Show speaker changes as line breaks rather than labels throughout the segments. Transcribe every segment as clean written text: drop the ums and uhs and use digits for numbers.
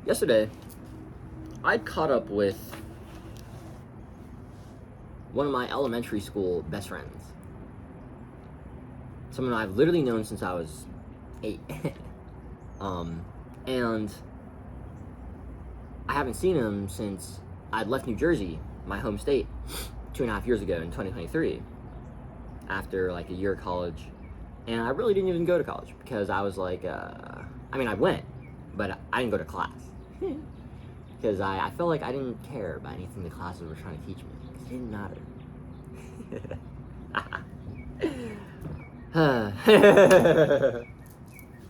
yesterday, I caught up with one of my elementary school best friends. Someone I've literally known since I was 8. And I haven't seen him since I'd left New Jersey, my home state, 2.5 years ago in 2023, after like a year of college. And I really didn't even go to college because I was like, I went, but I didn't go to class. Because I felt like I didn't care about anything the classes were trying to teach me. Because it didn't matter.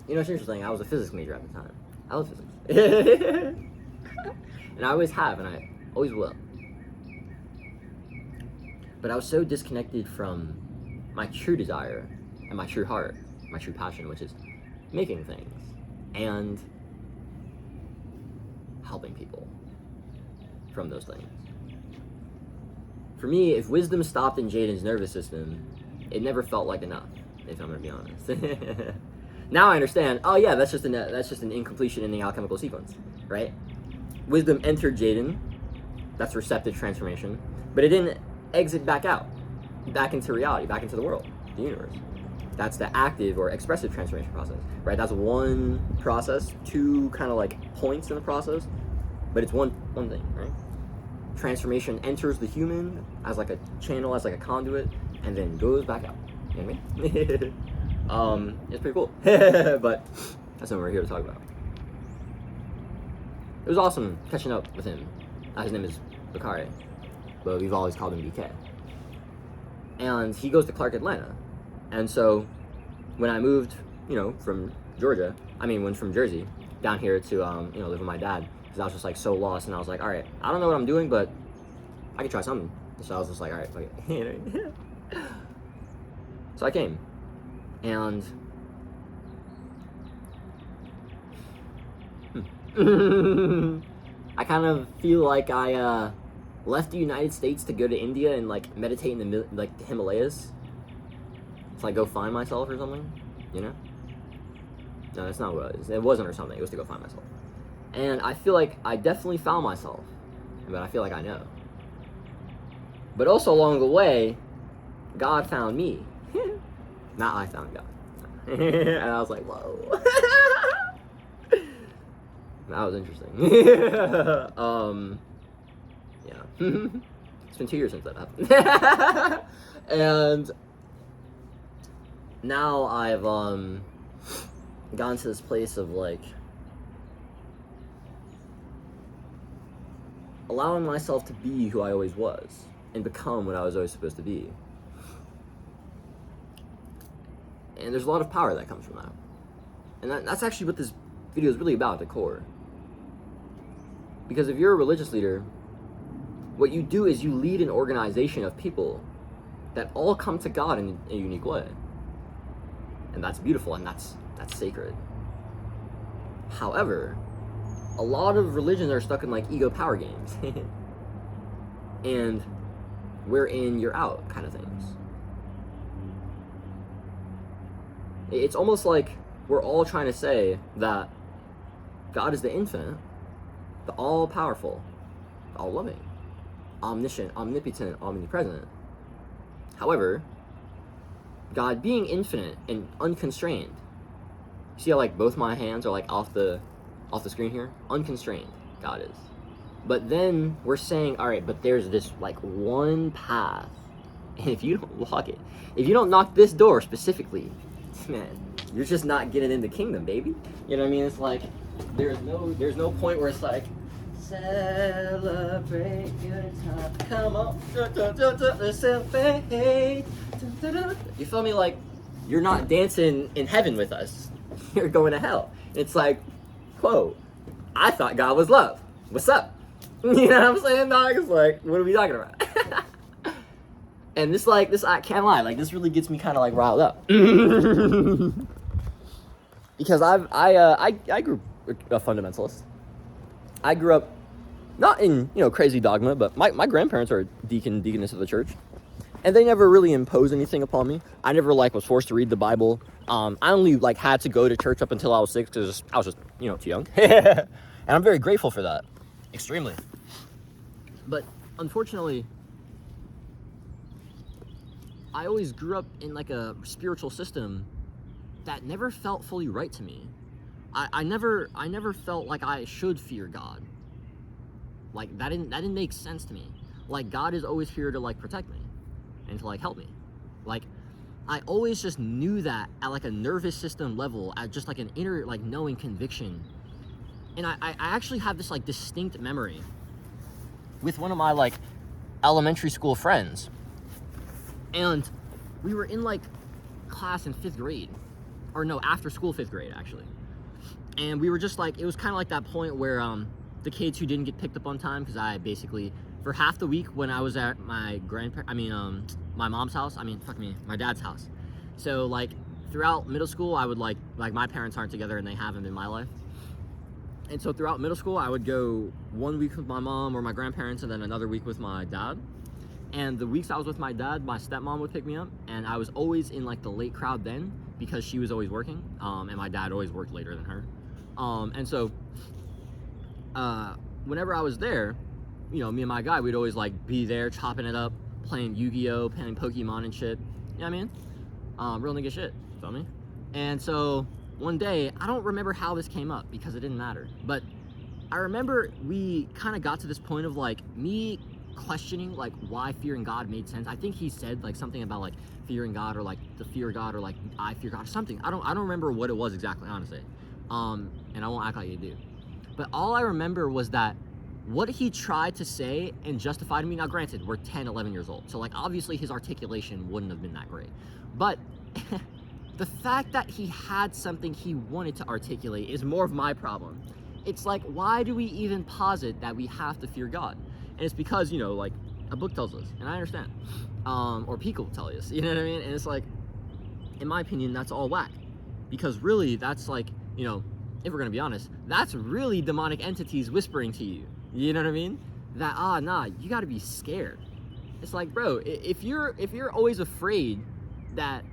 You know, it's interesting. I was a physics major at the time. I love physics. And I always have, and I always will. But I was so disconnected from my true desire and my true heart, my true passion, which is making things and helping people from those things. For me, if wisdom stopped in Jaden's nervous system, it never felt like enough, if I'm gonna be honest. Now I understand, oh yeah, that's just an incompletion in the alchemical sequence, right? Wisdom entered Jaden, that's receptive transformation, but it didn't exit back out, back into reality, back into the world, the universe. That's the active or expressive transformation process, right? That's one process, two kind of like points in the process, but it's one thing, right? Transformation enters the human as like a channel, as like a conduit, and then goes back out. You know what I mean? It's pretty cool. But that's what we're here to talk about. It was awesome catching up with him. His name is Bakari, but we've always called him BK. And he goes to Clark, Atlanta. And so when I moved, from went from Jersey down here to, live with my dad, because I was just like so lost, and I was like, all right, I don't know what I'm doing, but I can try something. So I was just like, all right, fuck it. So I came, and I kind of feel like I left the United States to go to India and like meditate in the Himalayas. To like go find myself or something, No, that's not what it was. It wasn't or something. It was to go find myself. And I feel like I definitely found myself, but I feel like I know. But also along the way, God found me. Not I found God. And I was like, whoa. That was interesting. Yeah. It's been 2 years since that happened. And now I've gone to this place of like allowing myself to be who I always was and become what I was always supposed to be. And there's a lot of power that comes from that. And that's actually what this video is really about at the core. Because if you're a religious leader, what you do is you lead an organization of people that all come to God in a unique way. And that's beautiful, and that's sacred. However, a lot of religions are stuck in like ego power games. And we're in, you're out kind of things. It's almost like we're all trying to say that God is the infinite, the all-powerful, all-loving, omniscient, omnipotent, omnipresent. However, God being infinite and unconstrained. See how like both my hands are like off the screen here? Unconstrained, God is. But then we're saying, all right, but there's this like one path. And if you don't walk it, if you don't knock this door specifically, man, you're just not getting in the kingdom, baby. You know what I mean? It's like there's no point where it's like celebrate good time. Come on, let's celebrate. You feel me? Like you're not dancing in heaven with us. You're going to hell. It's like, whoa, I thought God was love. What's up? You know what I'm saying, dog? It's like, what are we talking about? And this, I can't lie, like, this really gets me kind of, like, riled up. Because I grew a fundamentalist. I grew up, not in, crazy dogma, but my grandparents are deaconess of the church. And they never really imposed anything upon me. I never, was forced to read the Bible. I only, had to go to church up until I was 6 because I was just, too young. And I'm very grateful for that. Extremely. But unfortunately, I always grew up in like a spiritual system that never felt fully right to me. I never felt like I should fear God. Like that didn't make sense to me. Like God is always here to like protect me and to like help me. Like I always just knew that at like a nervous system level, at just like an inner like knowing conviction. And I actually have this like distinct memory with one of my like elementary school friends. And we were in like class in 5th grade, or no, after school 5th grade actually. And we were just like, it was kind of like that point where the kids who didn't get picked up on time, because I basically, for half the week when I was at my my mom's house, my dad's house. So like throughout middle school, I would like my parents aren't together and they haven't in my life. And so throughout middle school, I would go 1 week with my mom or my grandparents and then another week with my dad. And the weeks I was with my dad, my stepmom would pick me up, and I was always in like the late crowd then because she was always working, and my dad always worked later than her. And so whenever I was there, you know, me and my guy, we'd always like be there chopping it up, playing Yu-Gi-Oh, playing Pokemon and shit. You know what I mean? Real nigga shit, feel me? And so one day, I don't remember how this came up because it didn't matter, but I remember we kind of got to this point of like me questioning like why fearing God made sense. I think he said like something about like fearing God or like the fear of God or like I fear God or something. I don't remember what it was exactly, honestly. And I won't act like I do. But all I remember was that what he tried to say and justify to me, now granted, we're 10, 11 years old. So like obviously his articulation wouldn't have been that great. But the fact that he had something he wanted to articulate is more of my problem. It's like, why do we even posit that we have to fear God? And it's because, you know, like a book tells us, and I understand, or people tell us, you know what I mean? And it's like, in my opinion, that's all whack. Because really, that's like, you know, if we're gonna be honest, that's really demonic entities whispering to you. You know what I mean? That, nah, you gotta be scared. It's like, bro, if you're always afraid that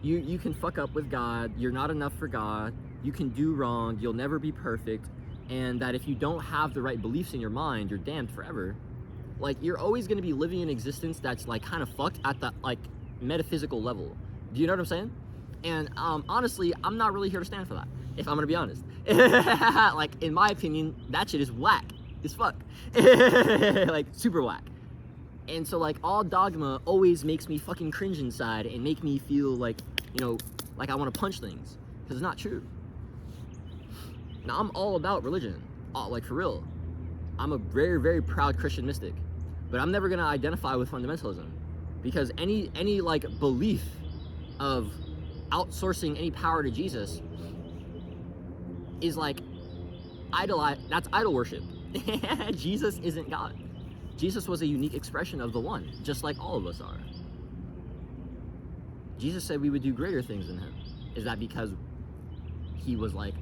you can fuck up with God, you're not enough for God, you can do wrong, you'll never be perfect, and that if you don't have the right beliefs in your mind, you're damned forever. Like, you're always going to be living an existence that's like kind of fucked at the like metaphysical level. Do you know what I'm saying? And honestly, I'm not really here to stand for that, if I'm going to be honest. Like, in my opinion, that shit is whack as fuck. Like, super whack. And so like all dogma always makes me fucking cringe inside and make me feel like, you know, like I want to punch things, because it's not true. Now, I'm all about religion, like for real. I'm a very, very proud Christian mystic, but I'm never gonna identify with fundamentalism, because any like belief of outsourcing any power to Jesus is like that's idol worship. Jesus isn't God. Jesus was a unique expression of the one, just like all of us are. Jesus said we would do greater things than him. Is that because he was like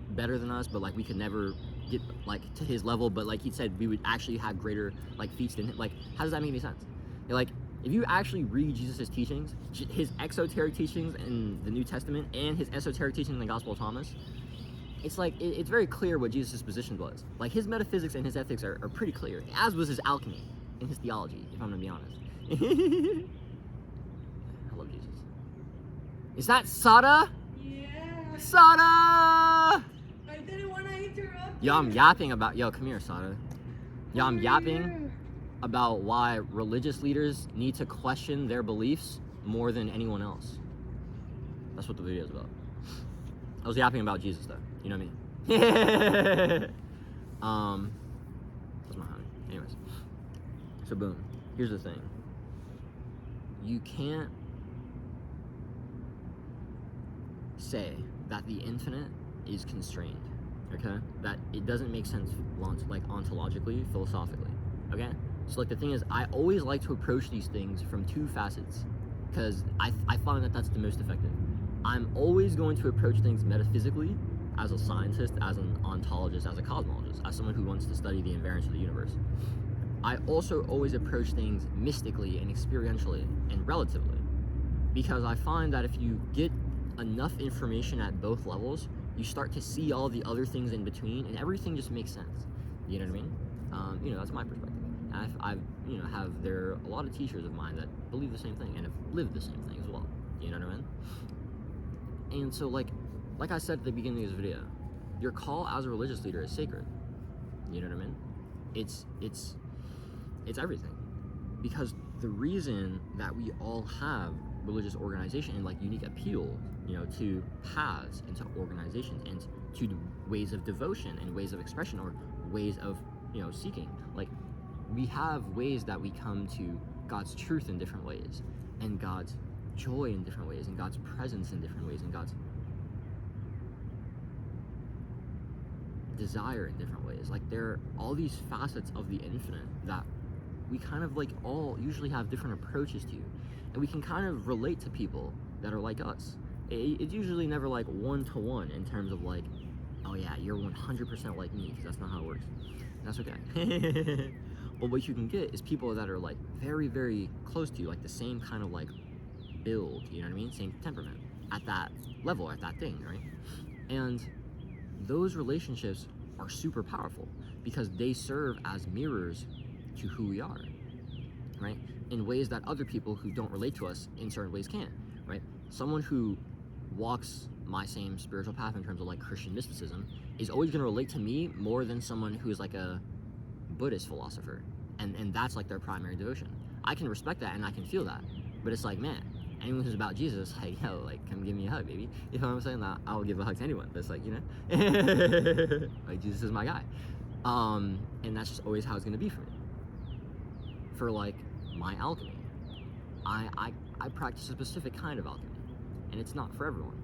better than us, but like we could never get like to his level, but like he said we would actually have greater like feats than him? Like, how does that make any sense? Like, if you actually read Jesus's teachings, his exoteric teachings in the New Testament and his esoteric teachings in the Gospel of Thomas, it's like it's very clear what Jesus' position was. Like, his metaphysics and his ethics are pretty clear, as was his alchemy and his theology, if I'm gonna be honest. I love Jesus. Is that Sada?
Yeah.
Sada!
I didn't want to interrupt.
Yo, I'm yapping about, come here, Sada. Yo, I'm yapping about why religious leaders need to question their beliefs more than anyone else. That's what the video is about. I was yapping about Jesus, though. You know what I mean? That's my honey. Anyways. So, boom. Here's the thing. You can't say that the infinite is constrained, okay? That it doesn't make sense, like, ontologically, philosophically, okay? So, like, the thing is, I always like to approach these things from two facets, because I find that that's the most effective. I'm always going to approach things metaphysically, as a scientist, as an ontologist, as a cosmologist, as someone who wants to study the invariance of the universe. I also always approach things mystically and experientially and relatively, because I find that if you get enough information at both levels, you start to see all the other things in between, and everything just makes sense. You know what I mean? That's my perspective. And there are a lot of teachers of mine that believe the same thing and have lived the same thing as well. You know what I mean? And so, like I said at the beginning of this video, your call as a religious leader is sacred. You know what I mean? It's everything. Because the reason that we all have religious organization and like unique appeal, to paths and to organizations and to ways of devotion and ways of expression or ways of, seeking. Like, we have ways that we come to God's truth in different ways, and God's joy in different ways, and God's presence in different ways, and God's desire in different ways. Like, there are all these facets of the infinite that we kind of like all usually have different approaches to, and we can kind of relate to people that are like us. It's usually never like one-to-one in terms of like, oh yeah, you're 100% like me, because that's not how it works. And that's okay. But what you can get is people that are like very, very close to you, like the same kind of like build, you know what I mean? Same temperament at that level, at that thing, right? And those relationships are super powerful because they serve as mirrors to who we are, right? In ways that other people who don't relate to us in certain ways can't, right? Someone who walks my same spiritual path in terms of like Christian mysticism is always going to relate to me more than someone who is like a Buddhist philosopher, and that's like their primary devotion. I can respect that and I can feel that, but it's like, man, anyone who's about Jesus, like, yo, like, come give me a hug, baby. You know what I'm saying? I'll give a hug to anyone, but it's like, like, Jesus is my guy. And that's just always how it's going to be for me. For like my alchemy, I practice a specific kind of alchemy, and it's not for everyone.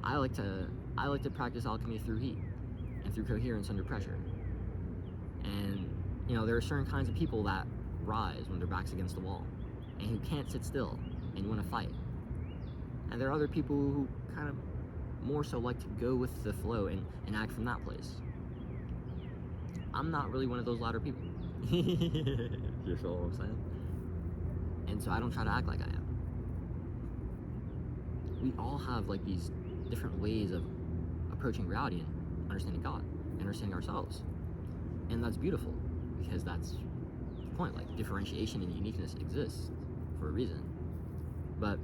I like to practice alchemy through heat and through coherence under pressure. And there are certain kinds of people that rise when their back's against the wall and who can't sit still and want to fight. And there are other people who kind of more so like to go with the flow and act from that place. I'm not really one of those latter people. You feel what I'm saying? And so I don't try to act like I am. We all have like these different ways of approaching reality and understanding God and understanding ourselves. And that's beautiful, because that's the point. Like, differentiation and uniqueness exists for a reason. But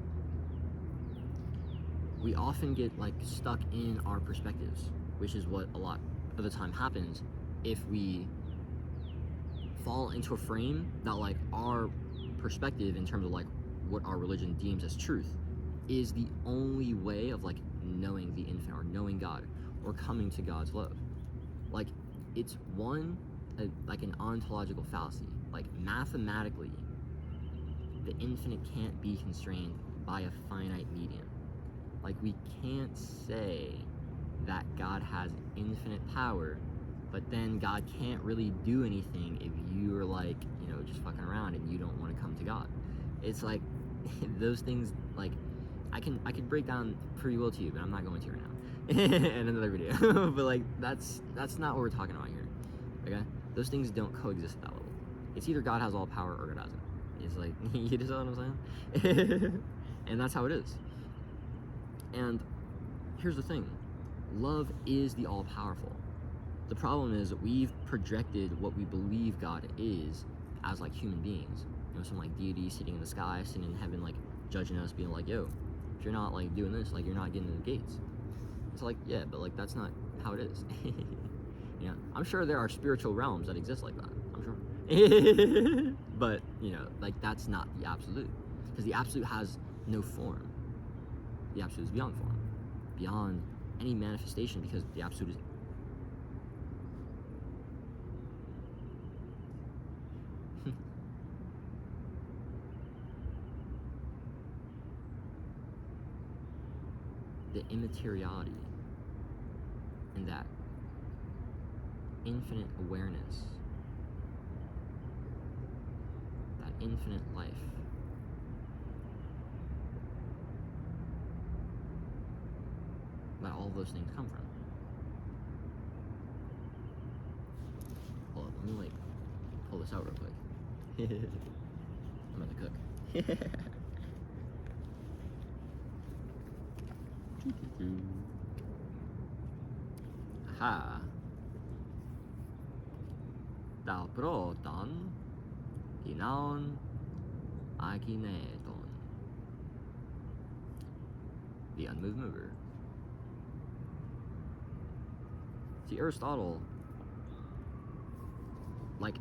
we often get like stuck in our perspectives, which is what a lot of the time happens if we fall into a frame that like our perspective in terms of like what our religion deems as truth is the only way of like knowing the infinite or knowing God or coming to God's love. Like, it's like an ontological fallacy. Like, mathematically, the infinite can't be constrained by a finite medium. Like, we can't say that God has infinite power, but then God can't really do anything if you are like, just fucking around and you don't want to come to God. It's like, those things, like, I could break down free will to you, but I'm not going to right now. In another video. But like, that's not what we're talking about here. Okay? Those things don't coexist at that level. It's either God has all power or God doesn't. It's like, you just know what I'm saying? And that's how it is. And here's the thing. Love is the all-powerful. The problem is that we've projected what we believe God is as like human beings. Some like deity sitting in the sky, sitting in heaven, like judging us, being like, yo, if you're not like doing this, like you're not getting to the gates. It's like, yeah, but like that's not how it is. I'm sure there are spiritual realms that exist like that. I'm sure. But, like that's not the absolute. Because the absolute has no form. The absolute is beyond form. Beyond any manifestation, because the absolute is the immateriality and that infinite awareness, that infinite life. That all those things come from. Hold on, let me like pull this out real quick. I'm about to cook. ha thou proton ginaon akineton. The unmoved mover. See, Aristotle, like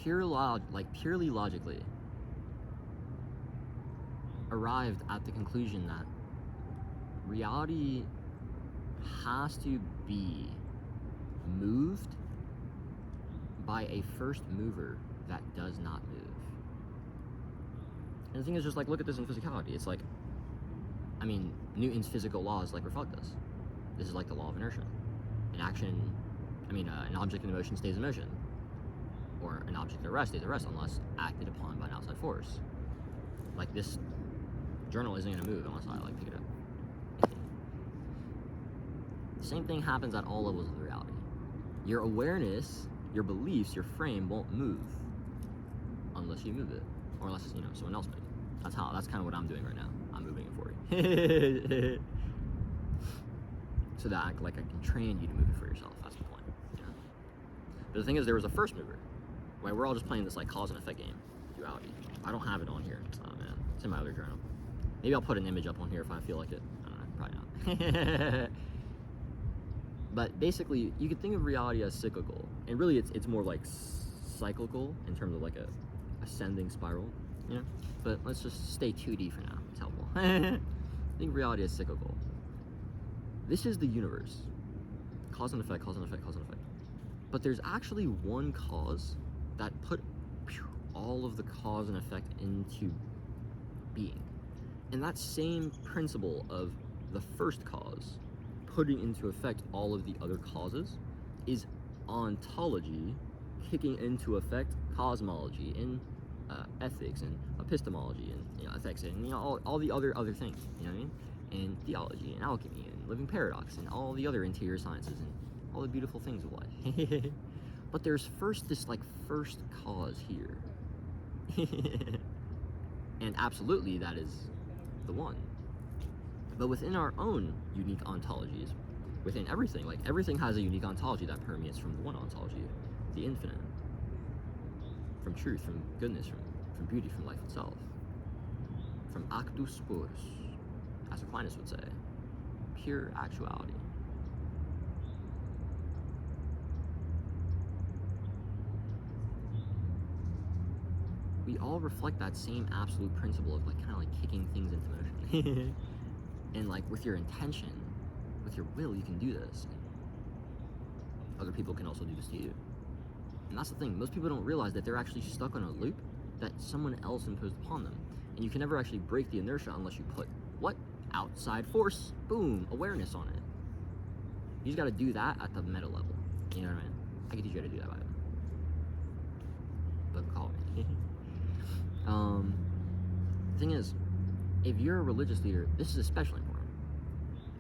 purely logically, arrived at the conclusion that reality has to be moved by a first mover that does not move. And the thing is, just like, look at this in physicality. It's like, I mean, Newton's physical laws like reflect this. This is like the law of inertia. An object in motion stays in motion, or an object at rest stays at rest unless acted upon by an outside force. Like, this journal isn't going to move unless I pick it up. The same thing happens at all levels of the reality. Your awareness, your beliefs, your frame won't move unless you move it, or unless someone else moves it. That's kind of what I'm doing right now. I'm moving it for you. So that I can train you to move it for yourself. That's the point. But the thing is, there was a first mover. Right? We're all just playing this cause and effect game, duality. I don't have it on here. Oh man, it's in my other journal. Maybe I'll put an image up on here if I feel like it. I don't know, probably not. But basically, you could think of reality as cyclical, and really, it's more like cyclical in terms of a ascending spiral. But let's just stay 2D for now. It's helpful. Think reality as cyclical. This is the universe. Cause and effect, cause and effect, cause and effect. But there's actually one cause that put all of the cause and effect into being. And that same principle of the first cause putting into effect all of the other causes is ontology kicking into effect cosmology in ethics and epistemology and ethics and all the other things, you know what I mean? And theology and alchemy and living paradox and all the other interior sciences and all the beautiful things of life. But there's this first cause here. And absolutely that is the one. But within our own unique ontologies, within everything, everything has a unique ontology that permeates from the one ontology, the infinite. From truth, from goodness, from beauty, from life itself. From actus purus, as Aquinas would say, pure actuality. We all reflect that same absolute principle of kicking things into motion. And with your intention, with your will, you can do this. Other people can also do this to you. And that's the thing, most people don't realize that they're actually stuck on a loop that someone else imposed upon them. And you can never actually break the inertia unless you put, what? Outside force, boom, awareness on it. You just gotta do that at the meta level. You know what I mean? I can teach you how to do that, by the way. Don't call me. The thing is, if you're a religious leader, this is especially important.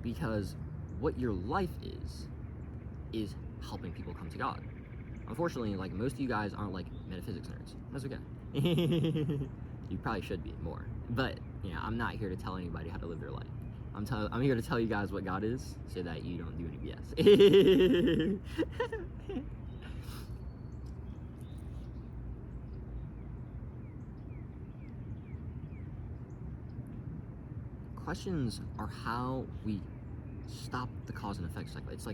Because what your life is helping people come to God. Unfortunately, most of you guys aren't metaphysics nerds. That's okay. You probably should be more. But, I'm not here to tell anybody how to live their life. I'm here to tell you guys what God is so that you don't do any BS. Questions are how we stop the cause and effect cycle. It's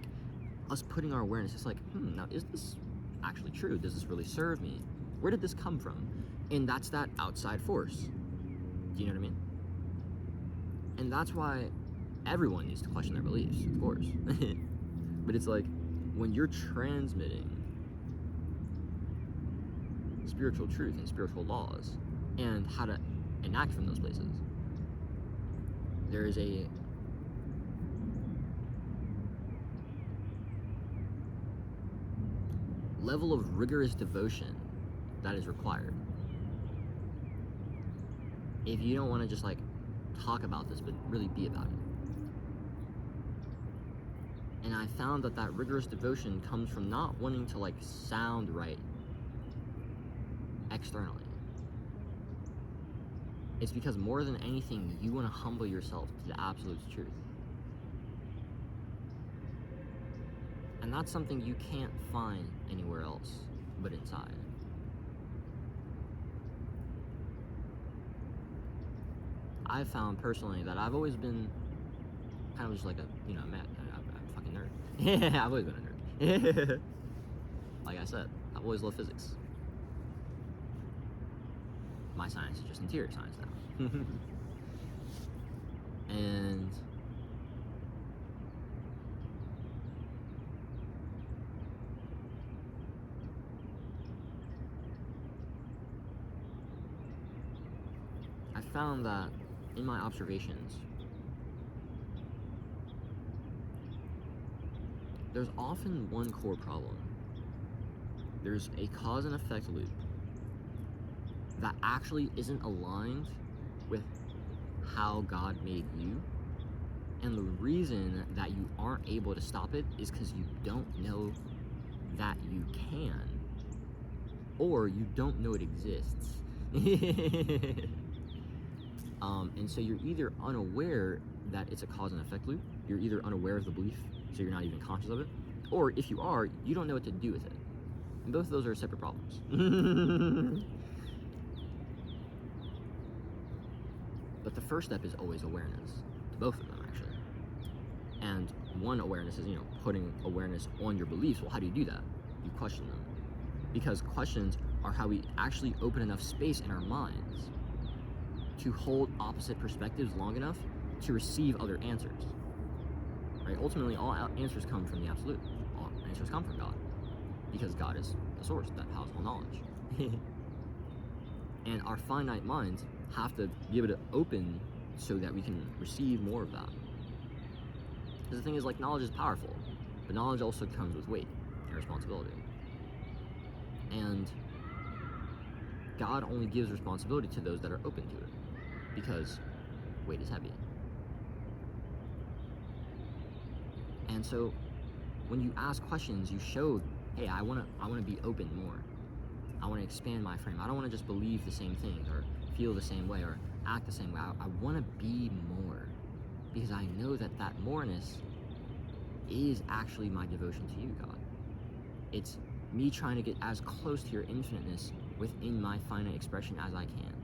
us putting our awareness, it's now is this actually true? Does this really serve me? Where did this come from? And that's that outside force. Do you know what I mean? And that's why everyone needs to question their beliefs, of course. But it's when you're transmitting spiritual truth and spiritual laws and how to enact from those places, there is a level of rigorous devotion that is required. If you don't want to just talk about this, but really be about it. And I found that rigorous devotion comes from not wanting to sound right externally. It's because more than anything, you want to humble yourself to the absolute truth. And that's something you can't find anywhere else but inside. I've found personally that I've always been kind of just like I'm a fucking nerd. I've always been a nerd. Like I said, I've always loved physics. My science is just interior science now. And I found that in my observations, there's often one core problem. There's a cause and effect loop that actually isn't aligned with how God made you. And the reason that you aren't able to stop it is because you don't know that you can, or you don't know it exists. And so you're either unaware that it's a cause and effect loop, you're either unaware of the belief, so you're not even conscious of it, or if you are, you don't know what to do with it. And both of those are separate problems. But the first step is always awareness, to both of them actually. And one awareness is, putting awareness on your beliefs. Well, how do you do that? You question them. Because questions are how we actually open enough space in our minds to hold opposite perspectives long enough to receive other answers. Right? Ultimately, all answers come from the absolute. All answers come from God, because God is the source that houses all knowledge. And our finite minds have to be able to open so that we can receive more of that. Because the thing is, knowledge is powerful, but knowledge also comes with weight and responsibility. And God only gives responsibility to those that are open to it, because weight is heavy. And so when you ask questions, you show, hey, I want to be open more. I want to expand my frame. I don't want to just believe the same things or feel the same way or act the same way. I want to be more, because I know that moreness is actually my devotion to you, God. It's me trying to get as close to your infiniteness within my finite expression as I can.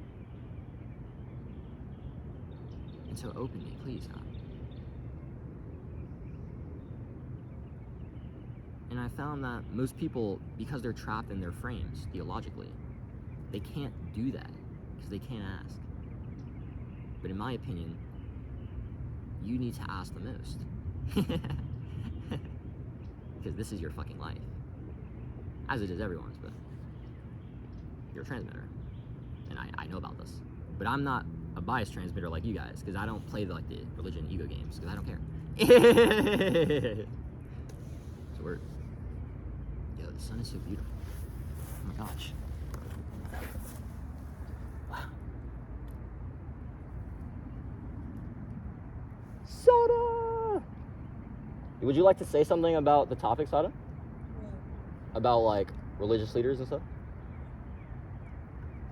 And so open me, please, God. And I found that most people, because they're trapped in their frames theologically, they can't do that because they can't ask. But in my opinion, you need to ask the most. Because this is your fucking life. As it is everyone's, but you're a transmitter. And I know about this. But I'm not a biased transmitter like you guys, because I don't play the religion ego games, because I don't care. So we're... Yo, the sun is so beautiful. Oh my gosh. Wow. Sada! Would you like to say something about the topic, Sada? About religious leaders and stuff?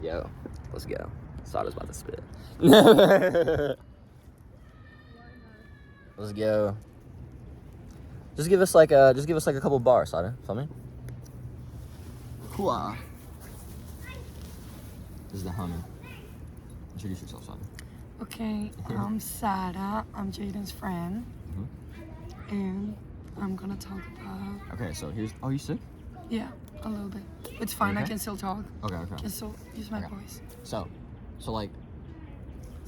Yo, let's go. Sada's about to spit. Let's go. Just give us a couple bars, Sada. Feel me? Cool. This is the humming. Introduce yourself, Sada.
Okay, I'm Sada. I'm Jaden's friend.
Mm-hmm.
And I'm gonna talk about...
Okay, so here's... Oh, you sick?
Yeah, a little bit. It's fine,
okay?
I can still talk.
Okay.
I can still use my voice.
So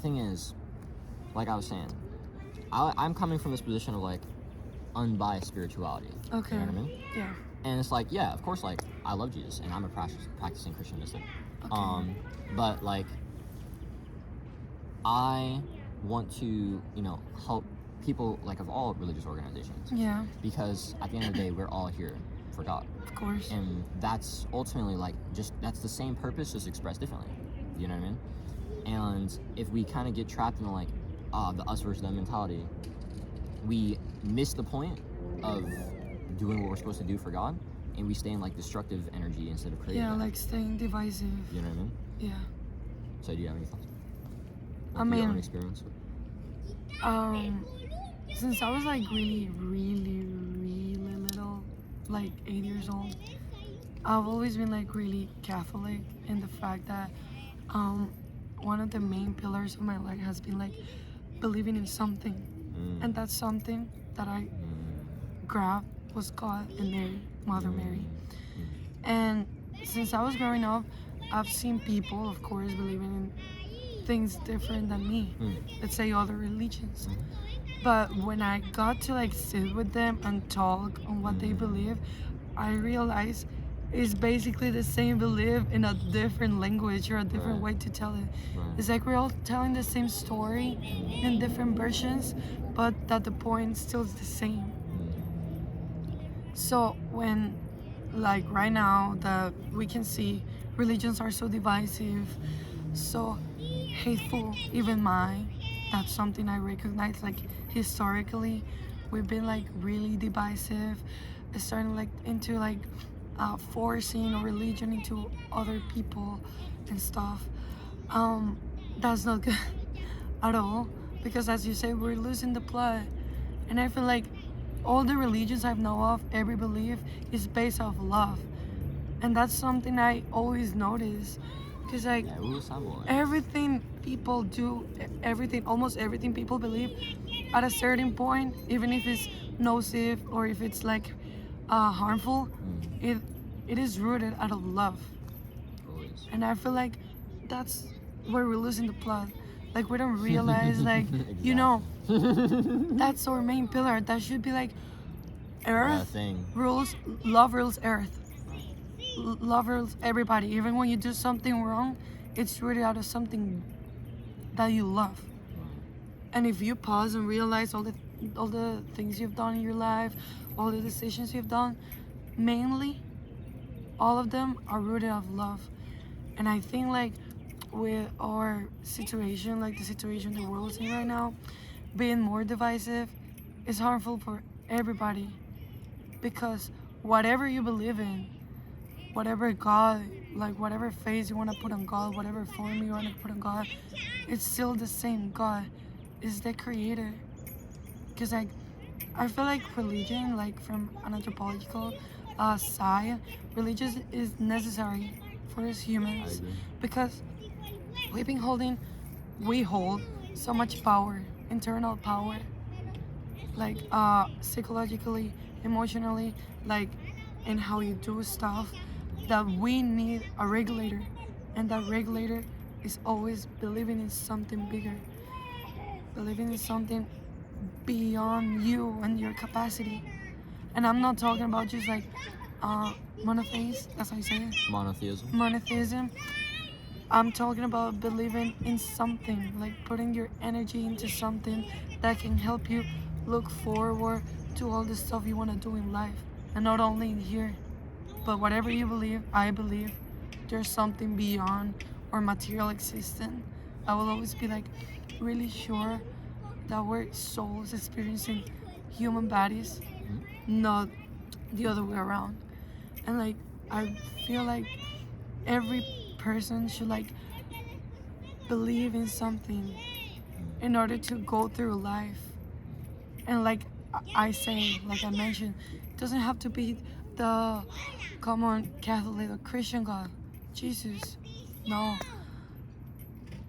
thing is, like I was saying, I'm coming from this position of unbiased spirituality.
Okay.
You know what I mean?
Yeah.
And it's yeah, of course, I love Jesus and I'm a practicing Christian mystic.
Okay.
But I want to, help people of all religious organizations.
Yeah.
Because at the end of the day, we're all here for God.
Of course.
And that's ultimately that's the same purpose, just expressed differently. You know what I mean? And if we kind of get trapped in the us versus them mentality, we miss the point of doing what we're supposed to do for God, and we stay in destructive energy instead of creative.
Yeah, staying divisive.
You know what I mean?
Yeah.
So do you have any thoughts?
Your
own experience?
Since I was really, really, really little, like 8 years old, I've always been like really Catholic in the fact that one of the main pillars of my life has been like believing in something, and that something that I grabbed was God and Mary, Mother Mary. And since I was growing up, I've seen people, of course, believing in things different than me. Let's say other religions. But when I got to like sit with them and talk on what they believe, I realized it's basically the same belief in a different language or a different way to tell it. It's like we're all telling the same story in different versions, but that the point still is the same. So when, like right now, that we can see religions are so divisive, so hateful, even mine, that's something I recognize. Like historically, we've been like really divisive. It's starting like into like forcing a religion into other people and stuff. That's not good at all, because as you say, we're losing the plot. And I feel like all the religions I know of, every belief is based off love, and that's something I always notice, because like everything people do, almost everything people believe, at a certain point, even if it's nocive or if it's like harmful, it is rooted out of love. And I feel like that's where we're losing the plot. Like we don't realize, like you know, that's our main pillar. That should be like earth rules, love rules earth. Love rules everybody. Even when you do something wrong, it's rooted out of something that you love. And if you pause and realize all the things you've done in your life, all the decisions you've done, mainly all of them are rooted out of love. And I think like with our situation, like the situation the world's in right now, being more divisive is harmful for everybody, because whatever you believe in, whatever God, like whatever face you want to put on God, whatever form you want to put on God, it's still the same. God is the creator. Because like I feel like religion, like from an anthropological side, religion is necessary for us humans, because we hold so much power, internal power, like psychologically, emotionally, like in how you do stuff, that we need a regulator, and that regulator is always believing in something bigger, believing in something beyond you and your capacity. And I'm not talking about just like monotheism, as I say, monotheism. I'm talking about believing in something, like putting your energy into something that can help you look forward to all the stuff you want to do in life. And not only in here, but whatever you believe, I believe there's something beyond our material existence. I will always be like really sure that we're souls experiencing human bodies, not the other way around. And like I feel like every person should like believe in something in order to go through life. And like I say, like I mentioned, it doesn't have to be the common Catholic or Christian God, Jesus. No,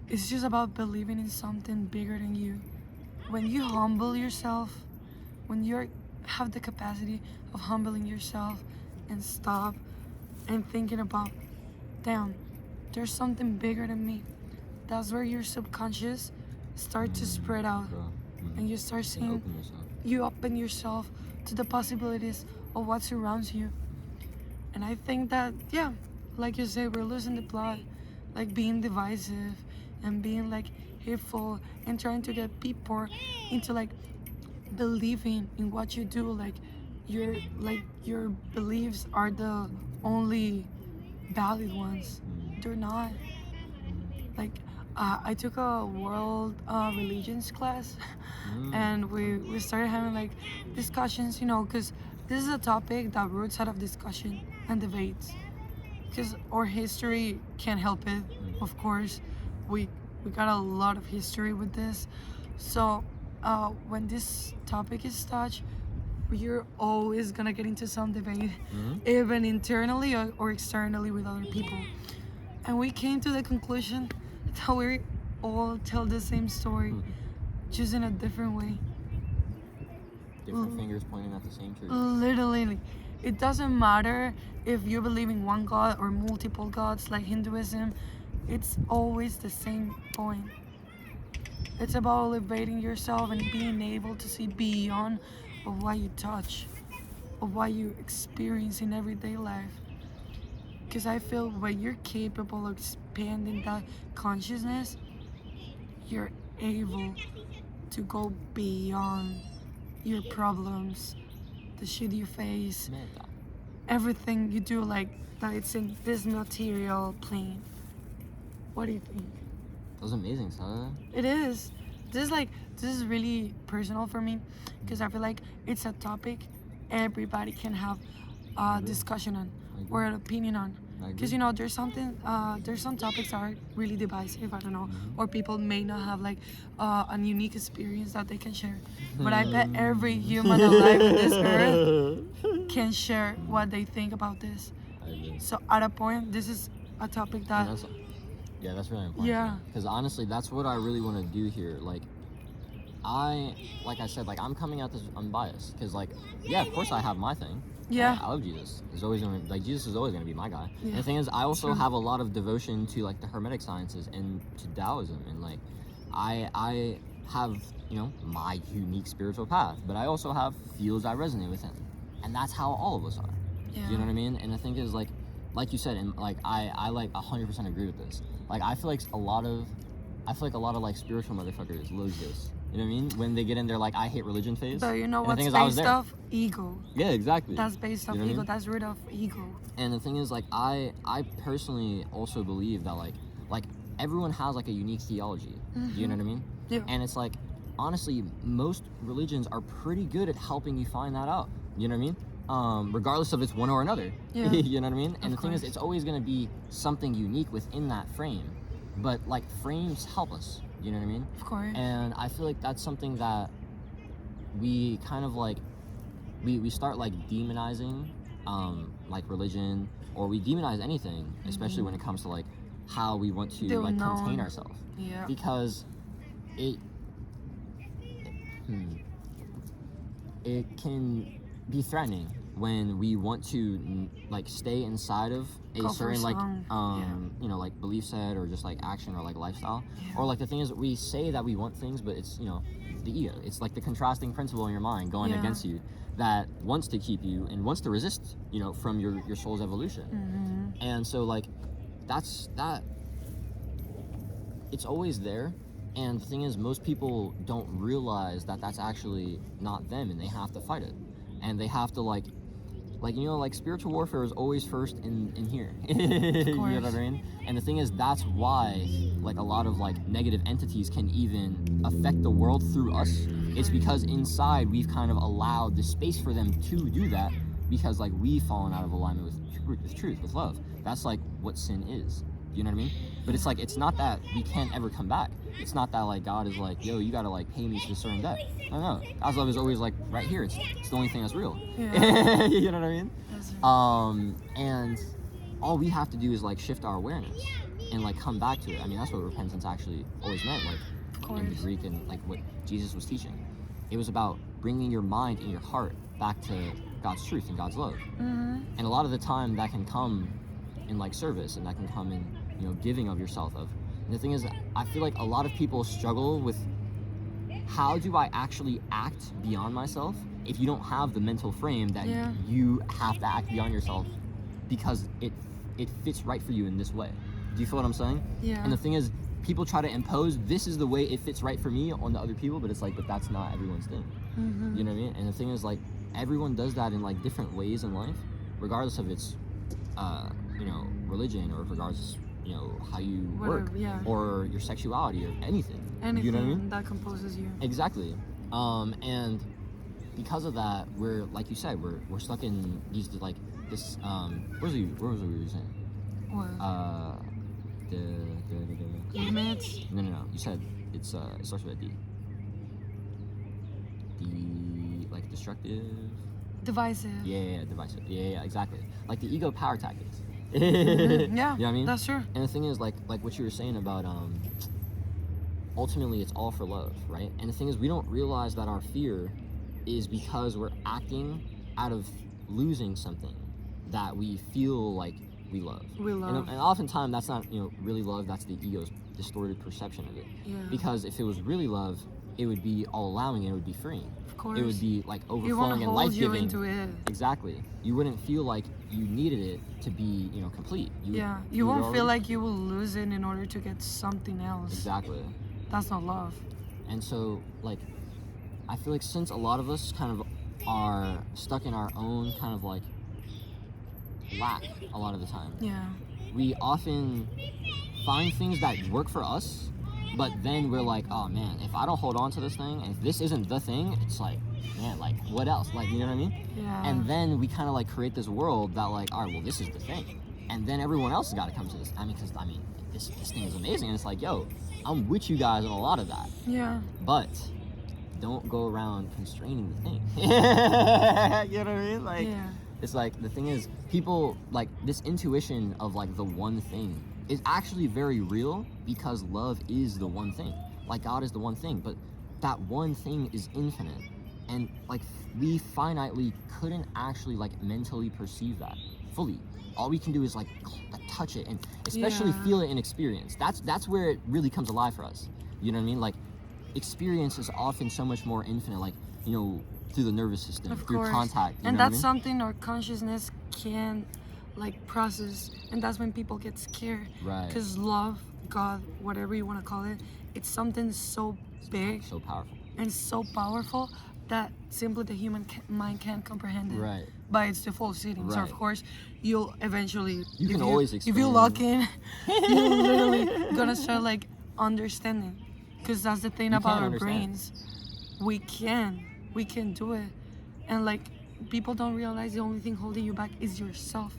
it's just about believing in something bigger than you. When you humble yourself, when you have the capacity of humbling yourself and stop and thinking about, damn, there's something bigger than me, that's where your subconscious start to spread out, and you start seeing, you open yourself to the possibilities of what surrounds you. And I think that, yeah, like you say, we're losing the plot, like being divisive and being like hateful and trying to get people into like believing in what you do, like your beliefs are the only valid ones. They're not. Like I took a world religions class, and we started having like discussions, you know, because this is a topic that roots out of discussion and debates, because our history can't help it. Of course, we got a lot of history with this. So when this topic is touched, you're always gonna get into some debate,
Mhm.
even internally or externally with other people. And we came to the conclusion that we all tell the same story, just in a different way.
Different fingers pointing at the same tree.
Literally, it doesn't matter if you believe in one god or multiple gods like Hinduism. It's always the same point. It's about elevating yourself and being able to see beyond of what you touch, of what you experience in everyday life. Because I feel when you're capable of expanding that consciousness, you're able to go beyond your problems, the shit you face,
Meta.
everything you do, like that it's in this material plane. What do you think?
That was amazing, son.
It is. This is really personal for me because I feel like it's a topic everybody can have a discussion on or an opinion on. Because you know there's some topics that are really divisive, I don't know, or people may not have like a unique experience that they can share. But I bet every human alive on this earth can share what they think about this.
I agree.
So at a point, this is a topic that
Yeah, that's really important.
Yeah.
Because honestly, that's what I really want to do here. Like I said, like I'm coming out this unbiased. Because like, yeah, of course I have my thing.
Yeah.
I love Jesus. There's always gonna Jesus is always gonna be my guy.
Yeah.
And the thing is, I also
True.
have a lot of devotion to like the Hermetic sciences and to Taoism, and like I have my unique spiritual path, but I also have fields I resonate with, and that's how all of us are.
Yeah.
You know what I mean? And the thing is, like you said, and like I like 100% agree with this. Like I feel like a lot of like spiritual motherfuckers lose this. You know what I mean? When they get in their like I hate religion phase.
But you know
And the
what's
thing is, I was
based
there.
off ego.
Yeah, exactly.
That's based off
You know what I
ego.
mean?
That's root of ego.
And the thing is, like I personally also believe that like everyone has like a unique theology. You know what I mean?
Yeah.
And it's like honestly, most religions are pretty good at helping you find that out. You know what I mean? Regardless of it's one or another.
Yeah.
You know what I mean? And
Of
the thing is,
course.
it's always going to be something unique within that frame. But like frames help us. You know what I mean?
Of course.
And I feel like that's something that we kind of like we start like demonizing like religion, or we demonize anything, especially when it comes to like how we want to
The
like
unknown.
contain ourselves,
Yeah.
because it can be threatening when we want to like stay inside of a
Go for
certain like
some,
like belief set or just like action or like lifestyle.
Yeah.
Or like the thing is, we say that we want things, but it's the ego. It's like the contrasting principle in your mind going
Yeah.
against you that wants to keep you and wants to resist from your soul's evolution. And so like that's that. It's always there. And the thing is, most people don't realize that that's actually not them, and they have to fight it. And they have to like spiritual warfare is always first in here. You know what I mean? And the thing is, that's why like a lot of like negative entities can even affect the world through us. It's because inside we've kind of allowed the space for them to do that, because like we've fallen out of alignment with truth, with love. That's like what sin is. You know what I mean? But it's like, it's not that we can't ever come back. It's not that like God is like, yo, you gotta like pay me to a certain debt. No. God's love is always like right here. It's the only thing that's real.
Yeah.
You know what I mean?
That's right.
And all we have to do is like shift our awareness and like come back to it. I mean, that's what repentance actually always meant, like in the Greek and like what Jesus was teaching. It was about bringing your mind and your heart back to God's truth and God's love. And a lot of the time that can come in like service, and that can come in giving of yourself of. And the thing is, I feel like a lot of people struggle with, how do I actually act beyond myself if you don't have the mental frame that
Yeah.
you have to act beyond yourself because it fits right for you in this way. Do you feel what I'm saying?
Yeah.
And the thing is, people try to impose, this is the way it fits right for me on the other people, but it's like, but that's not everyone's thing. You know what I mean? And the thing is, like, everyone does that in like different ways in life, regardless of its religion, or regardless how you work,
Whatever, yeah.
or your sexuality, or anything.
Anything
You know what I mean?
that composes you.
Exactly. And because of that, we're, like you said, we're stuck in these like this what was it we were saying?
What? Limits.
No. You said it starts with a D. like destructive.
Divisive.
Yeah, divisive. Yeah, exactly. Like the ego power tactics.
Yeah,
You know what I mean?
that's true.
And the thing is, like what you were saying about ultimately it's all for love, right? And the thing is, we don't realize that our fear is because we're acting out of losing something that we feel like we love.
We love.
And oftentimes that's not, really love. That's the ego's distorted perception of it.
Yeah.
Because if it was really love, it would be all allowing and it would be freeing.
Of course.
It would be like
It won't
overflowing and
hold you
life-giving.
into it.
Exactly. You wouldn't feel like you needed it to be, complete.
You won't feel like you will lose it in order to get something else.
Exactly.
That's not love.
And so, like, I feel like since a lot of us kind of are stuck in our own kind of like lack a lot of the time,
Yeah.
we often find things that work for us, but then we're like, oh man, if I don't hold on to this thing, and if this isn't the thing, it's like, man, like, what else? Like, you know what I mean?
Yeah.
And then we kind of like create this world that like, all right, well, this is the thing. And then everyone else has got to come to this. Because this thing is amazing. And it's like, yo, I'm with you guys on a lot of that.
Yeah.
But don't go around constraining the thing. You know what I mean? Like,
Yeah.
it's like, the thing is, people, like, this intuition of like the one thing is actually very real, because love is the one thing. Like, God is the one thing, but that one thing is infinite. And like, we finitely couldn't actually like mentally perceive that fully. All we can do is like touch it, and especially feel it in experience. That's where it really comes alive for us. You know what I mean? Like, experience is often so much more infinite, like, through the nervous system,
Of
through
course.
contact.
And that's something our consciousness can like process, and that's when people get scared.
Right.
Because love, God, whatever you want to call it, it's something so big,
so powerful,
and so powerful that simply the human mind can't comprehend it.
Right.
By its default setting. So
Right.
of course, you'll eventually,
always
if you
expand.
lock in, you're literally gonna start like understanding. Because that's the thing
You
about
can
our
understand.
brains. We can do it. And like, people don't realize the only thing holding you back is yourself.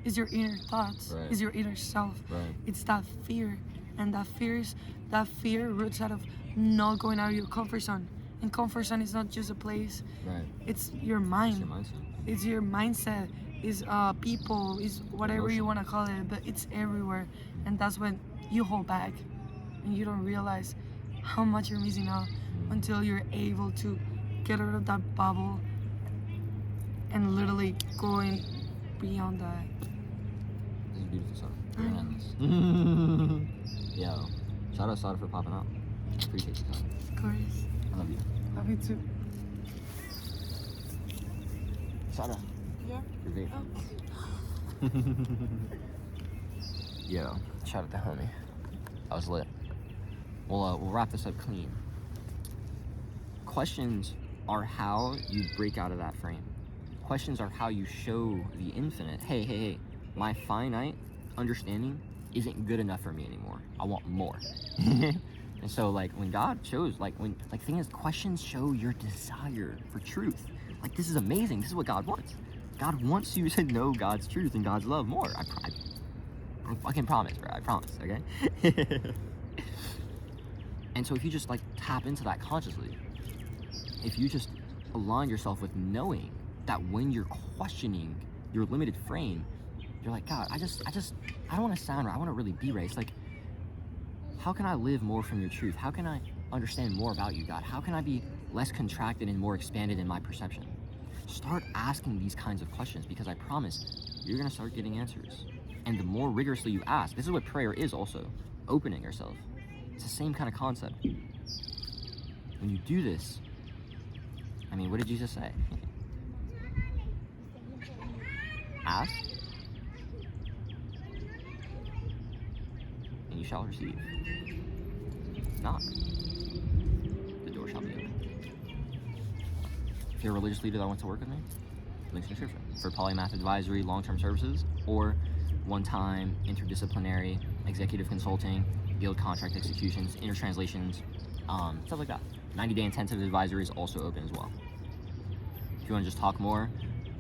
Is your inner thoughts.
Right.
Is your inner self.
Right.
It's that fear. And that fear roots out of not going out of your comfort zone. And comfort zone is not just a place.
Right.
It's your mind.
It's your mindset.
It's your mindset. Is people. Is whatever you want to call it. But it's everywhere. And that's when you hold back. And you don't realize how much you're missing out until you're able to get out of that bubble and literally going beyond that.
This is a beautiful song.
I
Very
know.
nice. Yo, shout out Sada for popping out. Appreciate you, Sada.
Of course.
I love you.
Love you too.
Sada.
Yeah.
You're great. Yo, shout out to homie. I was lit. We'll wrap this up clean. Questions are how you break out of that frame. Questions are how you show the infinite. Hey, my finite understanding isn't good enough for me anymore. I want more. And so, like, when God shows, thing is, questions show your desire for truth. Like, this is amazing. This is what God wants. God wants you to know God's truth and God's love more. I fucking promise, bro. I promise, okay? And so if you just, like, tap into that consciously, if you just align yourself with knowing that when you're questioning your limited frame, you're like, God, I don't want to sound right. I want to really be right. It's like, how can I live more from your truth? How can I understand more about you, God? How can I be less contracted and more expanded in my perception? Start asking these kinds of questions, because I promise you're going to start getting answers. And the more rigorously you ask, this is what prayer is also, opening yourself. It's the same kind of concept. When you do this, what did Jesus say? Ask, and you shall receive. Knock, the door shall be open. If you're a religious leader that wants to work with me, links in the description. For polymath advisory, long-term services, or one-time interdisciplinary executive consulting, guild contract executions, intertranslations, stuff like that. 90-day intensive advisory is also open as well. If you want to just talk more,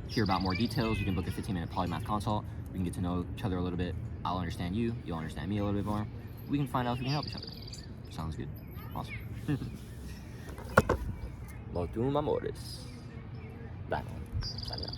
hear about more details, you can book a 15-minute polymath consult. We can get to know each other a little bit. I'll understand you, you'll understand me a little bit more. We can find out if we can help each other. Sounds good. Awesome. Motum amores. Bye. Bye now.